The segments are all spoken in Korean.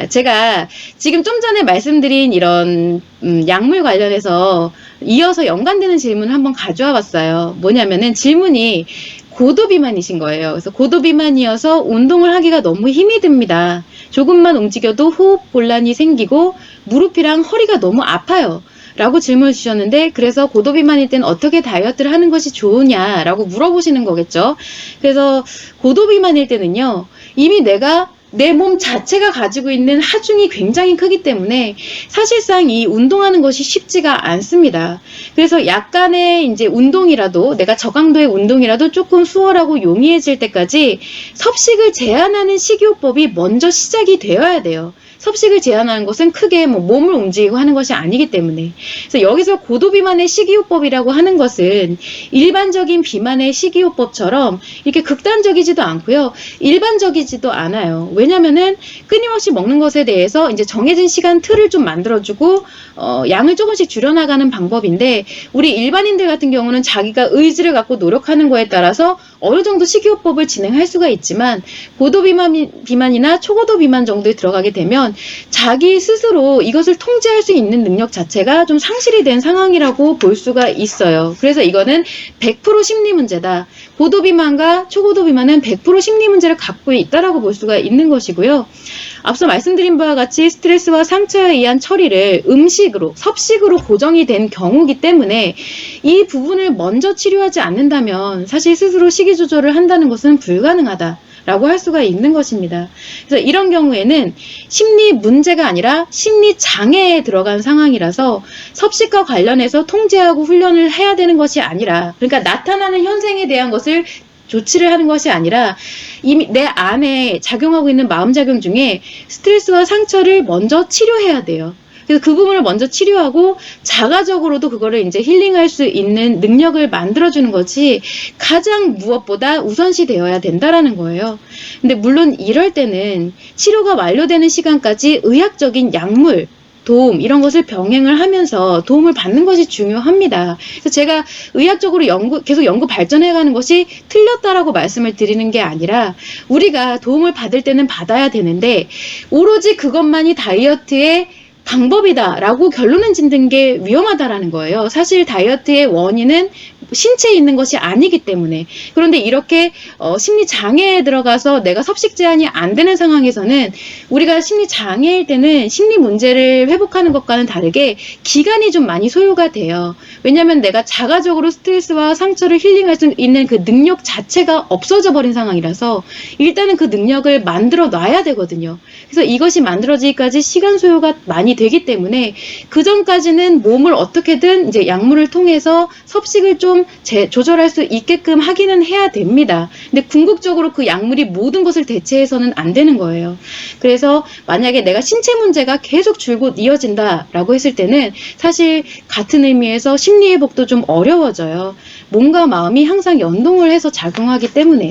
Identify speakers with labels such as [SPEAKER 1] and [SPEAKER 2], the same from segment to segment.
[SPEAKER 1] 제가 지금 좀 전에 말씀드린 이런 약물 관련해서 이어서 연관되는 질문을 한번 가져와 봤어요. 뭐냐면은 질문이 고도비만이신 거예요. 그래서 고도비만이어서 운동을 하기가 너무 힘이 듭니다. 조금만 움직여도 호흡 곤란이 생기고 무릎이랑 허리가 너무 아파요. 라고 질문을 주셨는데, 그래서 고도비만일 때는 어떻게 다이어트를 하는 것이 좋으냐라고 물어보시는 거겠죠. 그래서 고도비만일 때는요, 이미 내가 내 몸 자체가 가지고 있는 하중이 굉장히 크기 때문에 사실상 이 운동하는 것이 쉽지가 않습니다. 그래서 약간의 이제 운동이라도, 내가 저강도의 운동이라도 조금 수월하고 용이해질 때까지 섭식을 제한하는 식이요법이 먼저 시작이 되어야 돼요. 섭식을 제한하는 것은 크게 몸을 움직이고 하는 것이 아니기 때문에. 그래서 여기서 고도비만의 식이요법이라고 하는 것은 일반적인 비만의 식이요법처럼 이렇게 극단적이지도 않고요. 일반적이지도 않아요. 왜냐면은 끊임없이 먹는 것에 대해서 이제 정해진 시간 틀을 좀 만들어주고 양을 조금씩 줄여나가는 방법인데, 우리 일반인들 같은 경우는 자기가 의지를 갖고 노력하는 거에 따라서 어느 정도 식이요법을 진행할 수가 있지만, 고도비만이나 초고도 비만 정도에 들어가게 되면 자기 스스로 이것을 통제할 수 있는 능력 자체가 좀 상실이 된 상황이라고 볼 수가 있어요. 그래서 이거는 100% 심리 문제다. 고도비만과 초고도비만은 100% 심리 문제를 갖고 있다라고 볼 수가 있는 것이고요. 앞서 말씀드린 바와 같이 스트레스와 상처에 의한 처리를 음식으로, 섭식으로 고정이 된 경우이기 때문에 이 부분을 먼저 치료하지 않는다면 사실 스스로 식이 조절을 한다는 것은 불가능하다 라고 할 수가 있는 것입니다. 그래서 이런 경우에는 심리 문제가 아니라 심리 장애에 들어간 상황이라서 섭식과 관련해서 통제하고 훈련을 해야 되는 것이 아니라, 그러니까 나타나는 현상에 대한 것을 조치를 하는 것이 아니라 이미 내 안에 작용하고 있는 마음작용 중에 스트레스와 상처를 먼저 치료해야 돼요. 그래서 그 부분을 먼저 치료하고 자가적으로도 그거를 이제 힐링할 수 있는 능력을 만들어주는 것이 가장 무엇보다 우선시 되어야 된다라는 거예요. 근데 물론 이럴 때는 치료가 완료되는 시간까지 의학적인 약물, 도움, 이런 것을 병행을 하면서 도움을 받는 것이 중요합니다. 그래서 제가 의학적으로 계속 연구 발전해가는 것이 틀렸다라고 말씀을 드리는 게 아니라, 우리가 도움을 받을 때는 받아야 되는데 오로지 그것만이 다이어트의 방법이다라고 결론을 짓는 게 위험하다라는 거예요. 사실 다이어트의 원인은 신체에 있는 것이 아니기 때문에. 그런데 이렇게 심리 장애에 들어가서 내가 섭식 제한이 안 되는 상황에서는, 우리가 심리 장애일 때는 심리 문제를 회복하는 것과는 다르게 기간이 좀 많이 소요가 돼요. 왜냐하면 내가 자가적으로 스트레스와 상처를 힐링할 수 있는 그 능력 자체가 없어져 버린 상황이라서 일단은 그 능력을 만들어 놔야 되거든요. 그래서 이것이 만들어지기까지 시간 소요가 많이 되기 때문에 그 전까지는 몸을 어떻게든 이제 약물을 통해서 섭식을 좀 조절할 수 있게끔 하기는 해야 됩니다. 근데 궁극적으로 그 약물이 모든 것을 대체해서는 안 되는 거예요. 그래서 만약에 내가 신체 문제가 계속 줄곧 이어진다라고 했을 때는 사실 같은 의미에서 심리 회복도 좀 어려워져요. 몸과 마음이 항상 연동을 해서 작용하기 때문에.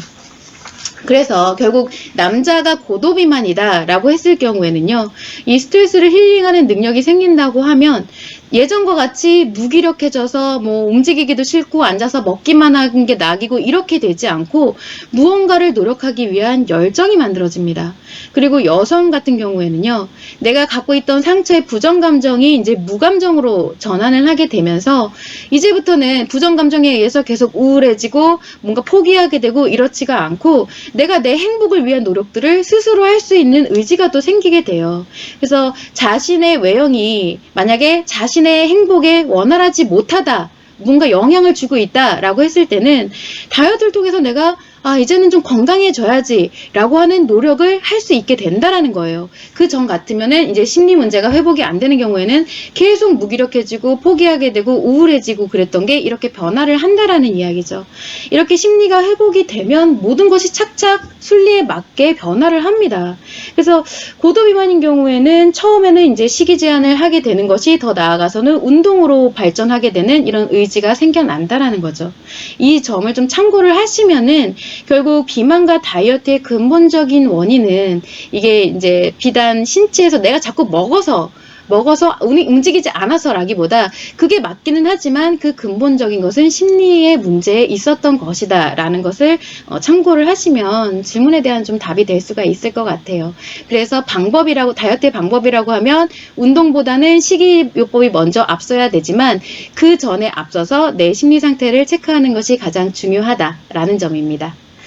[SPEAKER 1] 그래서 결국 남자가 고도비만이다 라고 했을 경우에는요, 이 스트레스를 힐링하는 능력이 생긴다고 하면 예전과 같이 무기력해져서 움직이기도 싫고 앉아서 먹기만 하는 게 낙이고 이렇게 되지 않고 무언가를 노력하기 위한 열정이 만들어집니다. 그리고 여성 같은 경우에는요, 내가 갖고 있던 상처의 부정감정이 이제 무감정으로 전환을 하게 되면서 이제부터는 부정감정에 의해서 계속 우울해지고 뭔가 포기하게 되고 이렇지가 않고 내가 내 행복을 위한 노력들을 스스로 할 수 있는 의지가 또 생기게 돼요. 그래서 자신의 외형이 만약에 자신의 행복에 원활하지 못하다, 뭔가 영향을 주고 있다라고 했을 때는 다이어트를 통해서 내가 이제는 좀 건강해져야지 라고 하는 노력을 할 수 있게 된다라는 거예요. 그 전 같으면은 이제 심리 문제가 회복이 안 되는 경우에는 계속 무기력해지고 포기하게 되고 우울해지고 그랬던 게 이렇게 변화를 한다라는 이야기죠. 이렇게 심리가 회복이 되면 모든 것이 착착 순리에 맞게 변화를 합니다. 그래서 고도비만인 경우에는 처음에는 이제 식이 제한을 하게 되는 것이 더 나아가서는 운동으로 발전하게 되는 이런 의지가 생겨난다라는 거죠. 이 점을 좀 참고를 하시면은 결국 비만과 다이어트의 근본적인 원인은 이게 이제 비단 신체에서 내가 자꾸 먹어서 먹어서 움직이지 않아서라기보다 그게 맞기는 하지만 그 근본적인 것은 심리의 문제에 있었던 것이다라는 것을 참고를 하시면 질문에 대한 좀 답이 될 수가 있을 것 같아요. 그래서 다이어트의 방법이라고 하면 운동보다는 식이요법이 먼저 앞서야 되지만 그 전에 앞서서 내 심리 상태를 체크하는 것이 가장 중요하다라는 점입니다.